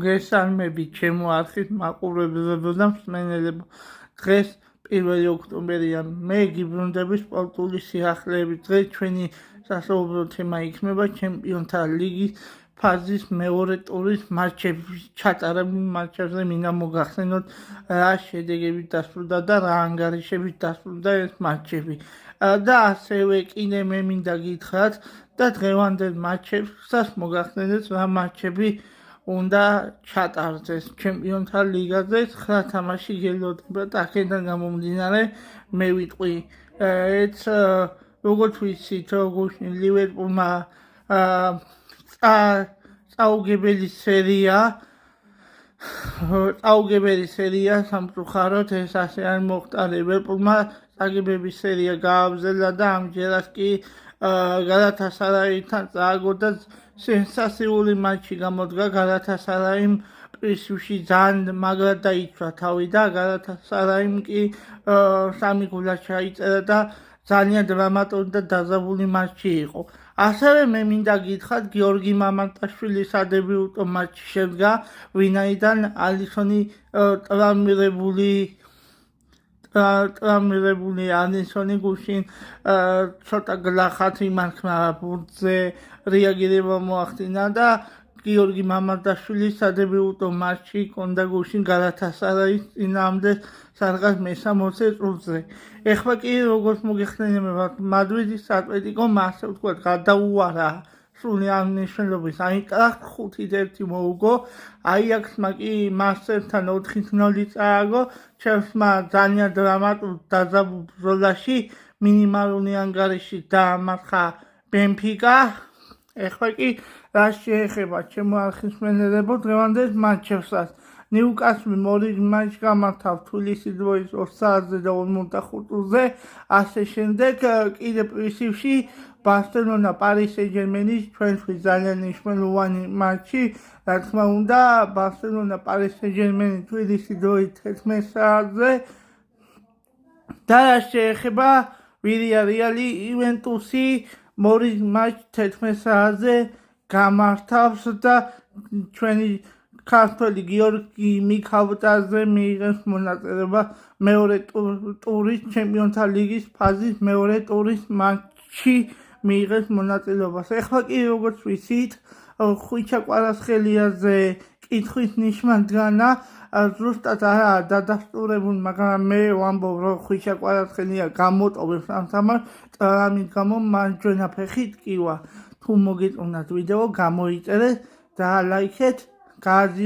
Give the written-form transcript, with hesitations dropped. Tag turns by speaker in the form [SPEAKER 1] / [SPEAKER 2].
[SPEAKER 1] მოგესალმებით ჩემო არხის მაყურებლებო და მსმენელებო. დღეს 1 ოქტომბერია. მე გიბრუნდები სპორტული სიახლეებით. დღეს ჩვენი სასაუბრო თემა იქნება ჩემპიონთა ლიგის ფაზის მეორე ტურის მატჩები. ჩატარებულ მატჩებზე მინდა მოგახსენოთ რა შედეგებით დასრულდა და რა ანგარიშებით დასრულდა ეს მატჩები. და ასევე კიდე მე მინდა გითხრათ და დღევანდელ მატჩებსაც მოგახსენეთ რა მატჩები უნდა ჩატარდეს ჩემპიონთა ლიგაზე 9 თამაში გელოდება და აქედან გამომდინარე მე ვიტყვი როგორც ვიცით გუშინ ლივერპულმა წაუგებელი სერია სამწუხაროდ ეს ასე არ მოხდა ლივერპულმა წაგებების სერია გააგრძელა და ამჯერად კი გალათასარაითან წააგო და სენსაციული მატჩი გამოდგა გალათასარაიმ პრესში ძალიან მაგრად დაიცვა თავი და გალათასარაიმ კი 3 გოლად ჩაიწერა და ძალიან დრამატული და დაძაბული მატჩი იყო. ასევე მე მინდა გითხრათ გიორგი მამონტაშვილის სადებიუტო მატჩი შედგა ვინაიდან ალისონი ტრამირებული ალისონი გუშინ ცოტა გლახად იმარხნა ბურთზე რეაგირება მოახდინა და გიორგი მამონტაშვილის სადებიუტო მატჩი ჰქონდა გუშინ გალათასარაის წინააღმდეგ სადღაც მე-60 წუთზე. ეხლა კი როგორც მოგეხსენებათ მადრიდის ატლეტიკომ ასე ვთქვათ გადაუარა სრული აღნიშნულობის აინტრახტ 5-1 მოუგო აიაქსმა კი მასთან 4-0 წააგო ჩელსმა ძალიან დრამატულ დაძაბულ ბრძოლაში მინიმალური ანგარიში დაამარხა ბენფიკა. ეხლა კი რა შეეხება ჩემო არხის მსმენელებო დღევანდელ მატჩებსაც ნიუკასლი 2 მატჩს გამართავ თბილისის დროის 2 საათზე და 45-ზე ასე შემდეგ კიდე პრესში ბარსელონა პარი სენ-ჟერმენის ჩვენთვის ძალიან მნიშვნელოვანი მატჩი რა თქმა უნდა ბარსელონა პარი სენ-ჟერმენი თბილისის დროის 11 საათზე და რა შეეხება ვიარიალი იუვენტუსი 2 მატჩს 11 საათზე გამართავს და ჩვენი ქართველი გიორგი მიქავტაძე მიიღებს მონაწილეობა მეორე ტურის ჩემპიონთა ლიგის ფაზის მეორე ტურის მატჩში მიიღებს მონაწილეობას. ეხლა კი როგორც ვიცით ხვიჩა კვარაცხელიაზე კითხვის ნიშმა დგანა ზუსტად არაა დადასტურებული მაგრამ მე ვამბობ რომ ხვიჩა კვარაცხელია გამოტოვებს ამ თამაშს ტრამის გამო მარჯვენა ფეხი ტკივა. თუ მოგეწონათ ვიდეო გამოიწერეთ და ლაიქეთ